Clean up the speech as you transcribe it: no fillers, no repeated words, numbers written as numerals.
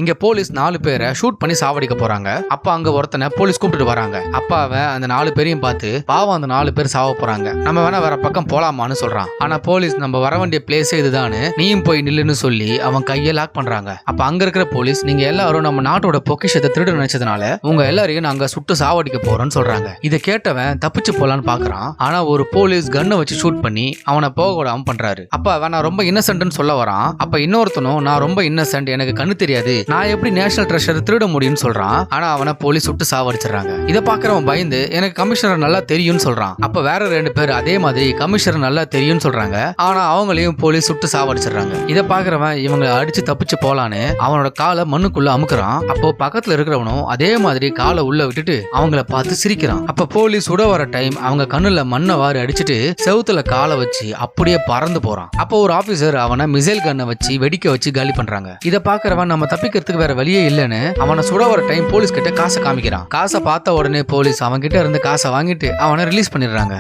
இங்க போலீஸ் 4 பேரை ஷூட் பண்ணி சாவடிக்க போறாங்க. அப்ப அங்க ஒருத்தனை போலீஸ் கூப்பிட்டு வராங்க. அப்ப அவன் அந்த 4 பேரையும் பார்த்து பாவம் அந்த 4 பேர் சாவ போறாங்க, நம்ம வேணா வேற பக்கம் போலாமான்னு சொல்றான். ஆனா போலீஸ் நம்ம வர வேண்டிய பிளேஸே இதுதானு, நீயும் போய் நில்லுன்னு சொல்லி அவன் கையை லாக் பண்றாங்க. அப்ப அங்க இருக்கிற போலீஸ் நீங்க எல்லாரும் நம்ம நாட்டோட பொக்கிஷத்தை திருட நினைச்சதுனால உங்க எல்லாரையும் நாங்க சுட்டு சாவடிக்க போறோம்னு சொல்றாங்க. இதை கேட்டவன் தப்பிச்சு போலான்னு பாக்குறான். ஆனா ஒரு போலீஸ் கன்னை வச்சு ஷூட் பண்ணி அவனை போக விடாம பண்றாரு. அப்ப அவன் நான் ரொம்ப இன்னசென்ட்னு சொல்ல வரான். அப்ப இன்னொருத்தனும் நான் ரொம்ப இன்னசென்ட், எனக்கு கண்ணு தெரியாது, நான் எப்படி நேஷனல் ட்ரெஷர் திருட முடியும்னு சொல்றான். ஆனா அவனை போலீஸ் சுட்டு சாவடிச்சிடறாங்க. இதை பாக்குறவன் பயந்து எனக்கு கமிஷனர் நல்லா தெரியும்னு சொல்றான். அப்ப வேற 2 பேர் அதே மாதிரி கமிஷனர் நல்லா தெரியும்னு சொல்றாங்க. ஆனா அவங்களையும் போலீஸ் சுட்டு சாவடிச்சிடறாங்க. இதை பாக்குறவன் இவங்க அடிச்சு தப்பிச்சு போலான்னு அவனோட காலை மண்ணுக்குள்ள அமுக்குறான். அப்போ பக்கத்துல இருக்கிறவனும் அதே மாதிரி காலை உள்ள விட்டுட்டு அவங்கள பார்த்து சிரிக்கிறான். அப்ப போலீஸ் சுட வர டைம் அவங்க கண்ணுல மண்ணை வாரி அடிச்சுட்டு செவுத்துல காலை வச்சு அப்படியே பறந்து போறான். அப்போ ஒரு ஆபீசர் அவனை மிசைல் கன்னை வச்சு வெடிக்க வச்சு காலி பண்றாங்க. இதை பாக்குறவன் நம்ம தப்பிக்கிறதுக்கு வேற வழியே இல்லைன்னு அவனை சுட வர டைம் போலீஸ் கிட்ட காசை காமிக்கிறான். காசை பார்த்த உடனே போலீஸ் அவன் கிட்ட இருந்து காசை வாங்கிட்டு அவனை ரிலீஸ் பண்ணிடுறாங்க.